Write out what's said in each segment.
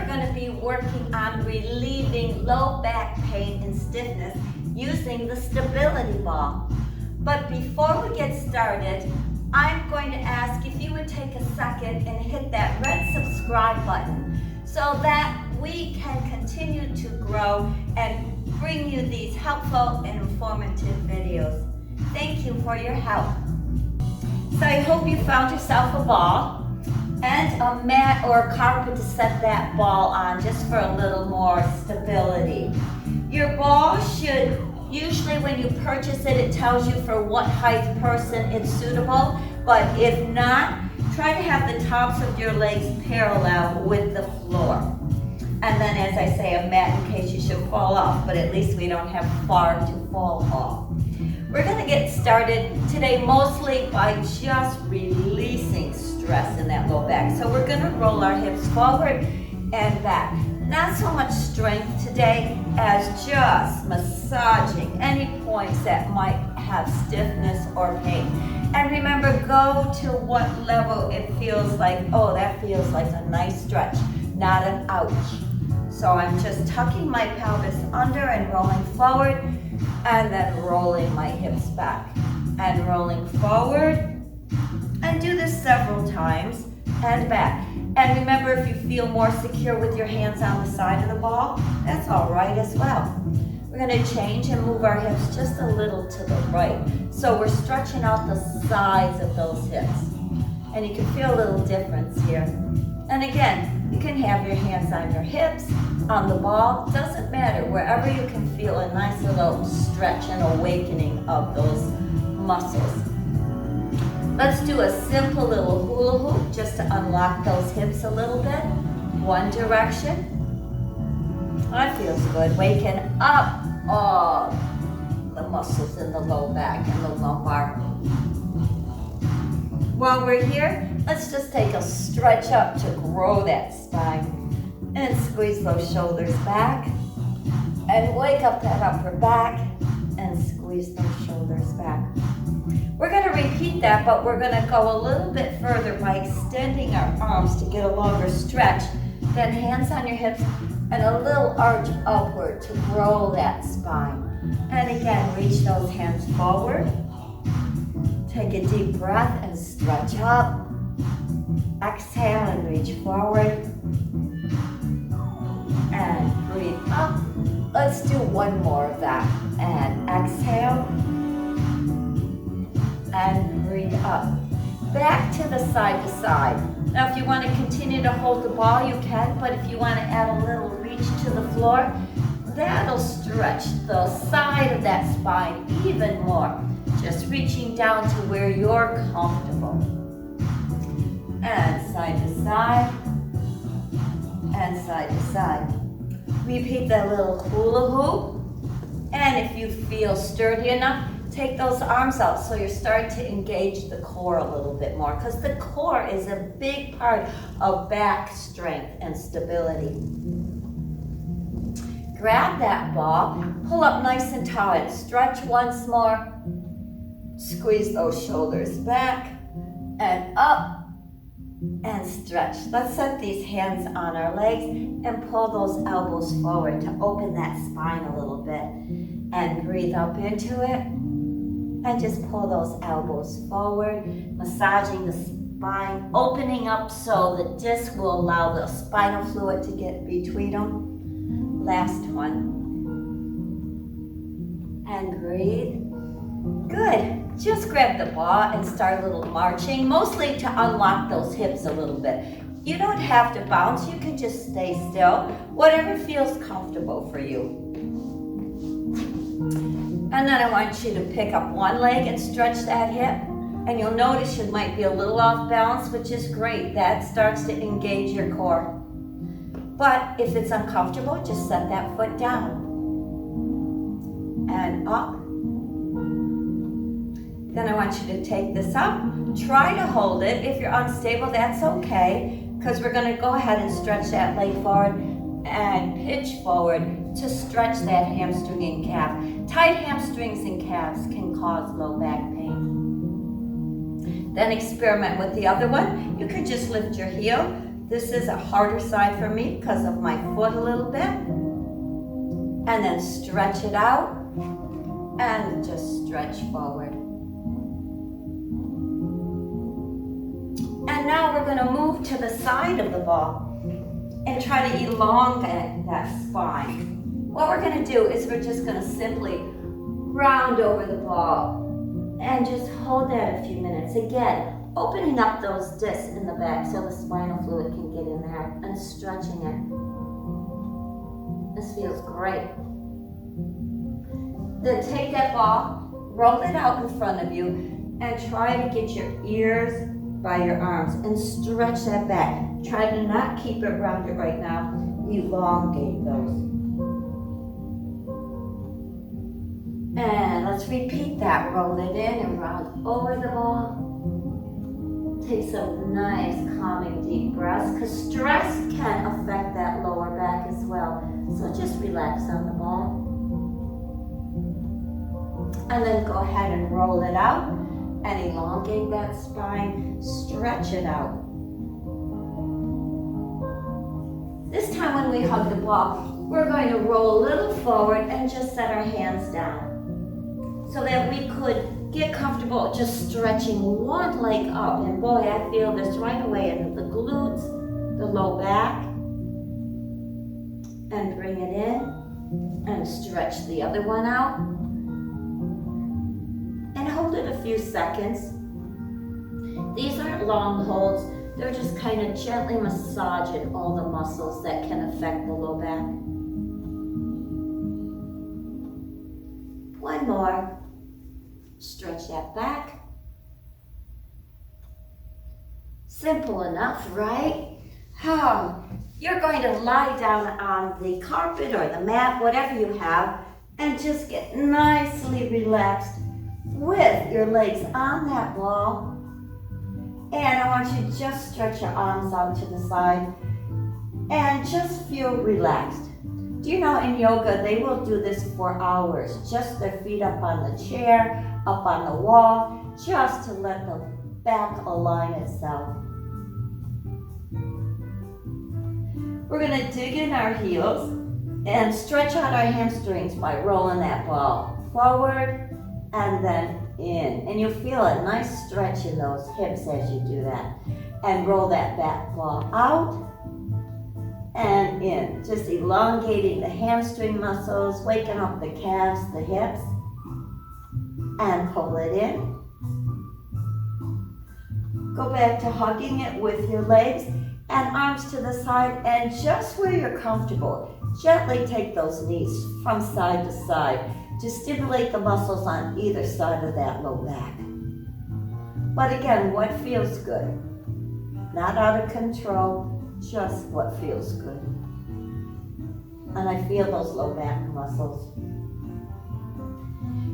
going to be working on relieving low back pain and stiffness using the stability ball. But before we get started, I'm going to ask if you would take a second and hit that red subscribe button so that we can continue to grow and bring you these helpful and informative videos. Thank you for your help. So I hope you found yourself a ball and a mat or a carpet to set that ball on just for a little more stability. Your ball should, usually when you purchase it, it tells you for what height person it's suitable, but if not, try to have the tops of your legs parallel with the floor. And then, as I say, a mat in case you should fall off, but at least we don't have far to fall off. We're going to get started today mostly by just releasing stress in that low back. So we're going to roll our hips forward and back. Not so much strength today as just massaging any points that might have stiffness or pain. And remember, go to what level it feels like. Oh, that feels like a nice stretch, not an ouch. So I'm just tucking my pelvis under and rolling forward, and then rolling my hips back and rolling forward, and do this several times and back. And remember, if you feel more secure with your hands on the side of the ball, that's all right as well. We're going to change and move our hips just a little to the right. So we're stretching out the sides of those hips. And you can feel a little difference here. And again, you can have your hands on your hips, on the ball, doesn't matter, wherever you can feel a nice little stretch and awakening of those muscles. Let's do a simple little hula hoop just to unlock those hips a little bit. One direction. That feels good. Waking up all the muscles in the low back and the lumbar. While we're here, let's just take a stretch up to grow that spine. And squeeze those shoulders back. And wake up that upper back and squeeze those shoulders back. We're going to repeat that, but we're going to go a little bit further by extending our arms to get a longer stretch. Then hands on your hips and a little arch upward to grow that spine. And again, reach those hands forward. Take a deep breath and stretch up. Exhale and reach forward. And breathe up. Let's do one more of that. And exhale. And breathe up. Back to the side to side. Now if you want to continue to hold the ball, you can, but if you want to add a little reach to the floor, that'll stretch the side of that spine even more. Just reaching down to where you're comfortable. And side to side. And side to side. Repeat that little hula hoop. And if you feel sturdy enough, take those arms out so you're starting to engage the core a little bit more, because the core is a big part of back strength and stability. Grab that ball, pull up nice and tall, and stretch once more. Squeeze those shoulders back and up. And stretch. Let's set these hands on our legs and pull those elbows forward to open that spine a little bit. And breathe up into it. And just pull those elbows forward, massaging the spine, opening up so the disc will allow the spinal fluid to get between them. Last one. And breathe. Good. Just grab the ball and start a little marching, mostly to unlock those hips a little bit. You don't have to bounce, you can just stay still, whatever feels comfortable for you. And then I want you to pick up one leg and stretch that hip. And you'll notice you might be a little off balance, which is great. That starts to engage your core. But if it's uncomfortable, just set that foot down. And up. Then I want you to take this up. Try to hold it. If you're unstable, that's okay, because we're going to go ahead and stretch that leg forward and pitch forward to stretch that hamstring and calf. Tight hamstrings and calves can cause low back pain. Then experiment with the other one. You could just lift your heel, This is a harder side for me because of my foot a little bit. And then stretch it out and just stretch forward. And now we're going to move to the side of the ball and try to elongate that spine. What we're going to do is we're just going to simply round over the ball and just hold that a few minutes. Again, opening up those discs in the back so the spinal fluid can get in there and stretching it. This feels great. Then take that ball, roll it out in front of you, and try to get your ears by your arms and stretch that back. Try to not keep it rounded right now. Elongate those. And let's repeat that. Roll it in and round over the ball. Take some nice calming deep breaths because stress can affect that lower back as well. So just relax on the ball. And then go ahead and roll it out and elongate that spine. Stretch it out. This time when we hug the ball, we're going to roll a little forward and just set our hands down so that we could get comfortable just stretching one leg up. And boy, I feel this right away into the glutes, the low back. And bring it in and stretch the other one out. And hold it a few seconds. These aren't long holds. They're just kind of gently massaging all the muscles that can affect the low back. One more. Stretch that back. Simple enough, right? You're going to lie down on the carpet or the mat, whatever you have, and just get nicely relaxed with your legs on that ball. And I want you to just stretch your arms out to the side and just feel relaxed. Do you know in yoga, they will do this for hours, just their feet up on the chair, up on the wall, just to let the back align itself. We're going to dig in our heels and stretch out our hamstrings by rolling that ball forward and then in. And you'll feel a nice stretch in those hips as you do that. And roll that back ball out and in. Just elongating the hamstring muscles, waking up the calves, the hips. And pull it in. Go back to hugging it with your legs and arms to the side, and just where you're comfortable, gently take those knees from side to side to stimulate the muscles on either side of that low back. But again, what feels good? Not out of control, just what feels good. And I feel those low back muscles.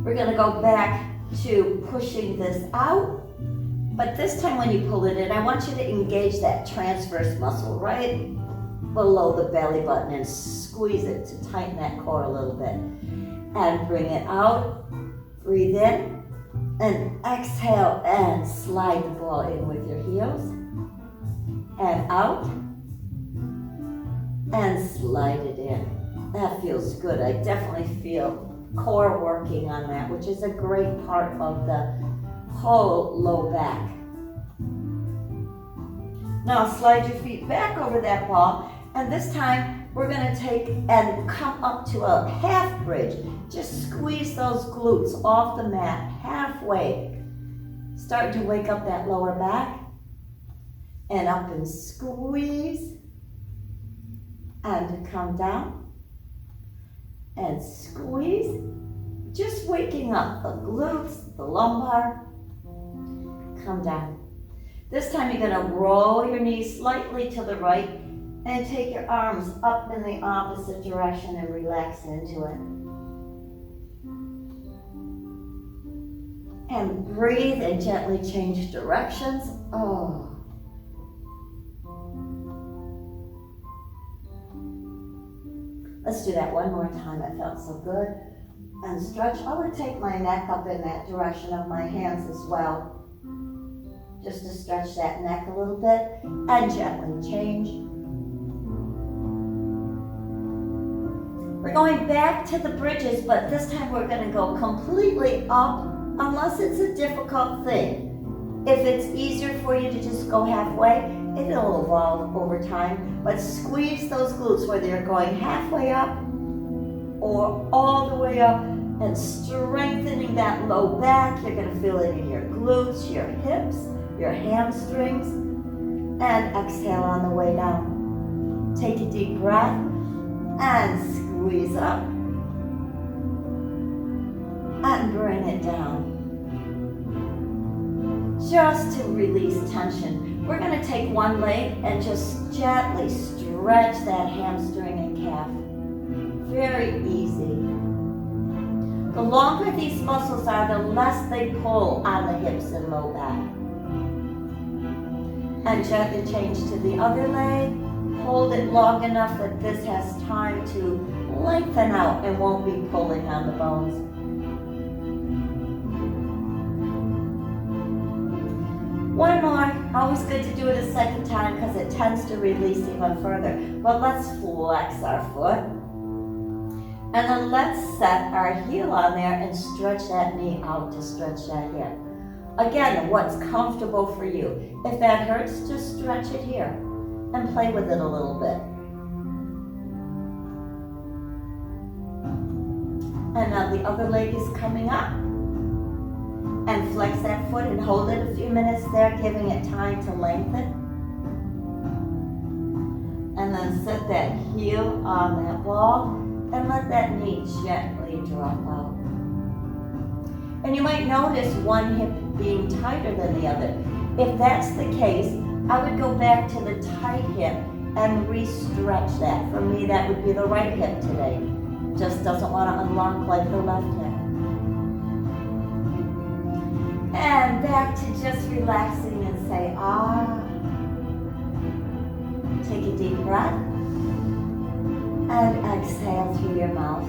We're going to go back to pushing this out. But this time when you pull it in, I want you to engage that transverse muscle right below the belly button and squeeze it to tighten that core a little bit. And bring it out. Breathe in. And exhale and slide the ball in with your heels. And out. And slide it in. That feels good. I definitely feel core working on that, which is a great part of the whole low back. Now slide your feet back over that ball, and this time we're going to take and come up to a half bridge. Just squeeze those glutes off the mat halfway. Start to wake up that lower back, and up and squeeze, and come down, and squeeze. Just waking up the glutes, the lumbar. Come down. This time you're going to roll your knees slightly to the right and take your arms up in the opposite direction and relax into it. And breathe and gently change directions. Oh. Let's do that one more time. It felt so good. And stretch. I would take my neck up in that direction of my hands as well. just to stretch that neck a little bit, and gently change. We're going back to the bridges, but this time we're going to go completely up, unless it's a difficult thing. If it's easier for you to just go halfway, it'll evolve over time, but squeeze those glutes whether you're going halfway up or all the way up and strengthening that low back. You're going to feel it in your glutes, your hips, your hamstrings, and exhale on the way down. Take a deep breath and squeeze up and bring it down. Just to release tension. We're going to take one leg and just gently stretch that hamstring and calf. Very easy. The longer these muscles are, the less they pull on the hips and low back. And gently change to the other leg. Hold it long enough that this has time to lengthen out and won't be pulling on the bones. One more. Always good to do it a second time because it tends to release even further. But let's flex our foot. And then let's set our heel on there and stretch that knee out to stretch that hip. Again, what's comfortable for you. If that hurts, just stretch it here and play with it a little bit. And now the other leg is coming up. And flex that foot and hold it a few minutes there, giving it time to lengthen. And then set that heel on that ball and let that knee gently drop out. And you might notice one hip being tighter than the other. If that's the case, I would go back to the tight hip and re-stretch that. For me, that would be the right hip today. Just doesn't want to unlock like the left hip. And back to just relaxing and say, ah. Take a deep breath. And exhale through your mouth.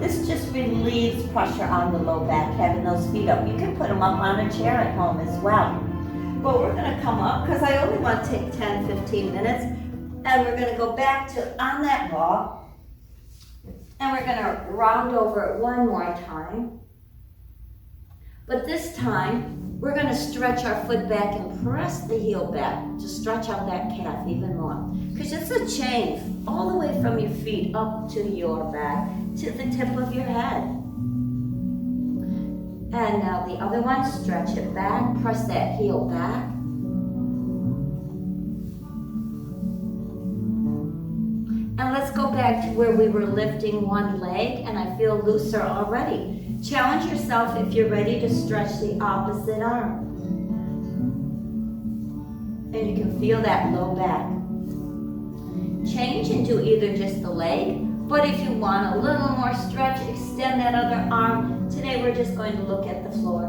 This just relieves pressure on the low back, having those feet up. You can put them up on a chair at home as well. But we're going to come up, because I only want to take 10, 15 minutes. And we're going to go back to on that ball. And we're going to round over it one more time. But this time, we're going to stretch our foot back and press the heel back to stretch out that calf even more. Because it's a chain all the way from your feet up to your back, to the tip of your head. And now the other one, stretch it back, press that heel back. And let's go back to where we were lifting one leg, and I feel looser already. Challenge yourself if you're ready to stretch the opposite arm. And you can feel that low back. Change and do either just the leg, but if you want a little more stretch, extend that other arm. Today we're just going to look at the floor.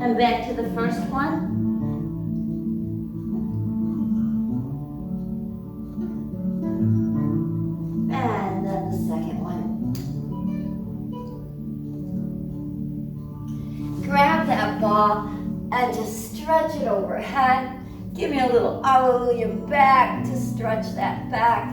And back to the first one. And then the second one. Grab that ball and just stretch it overhead. Give me a little hallelujah back to stretch that back.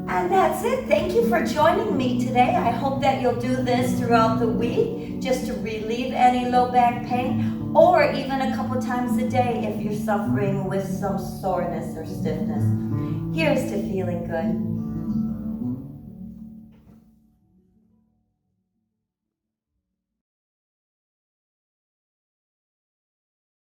And that's it. Thank you for joining me today. I hope that you'll do this throughout the week just to relieve any low back pain, or even a couple times a day if you're suffering with some soreness or stiffness. Here's to feeling good.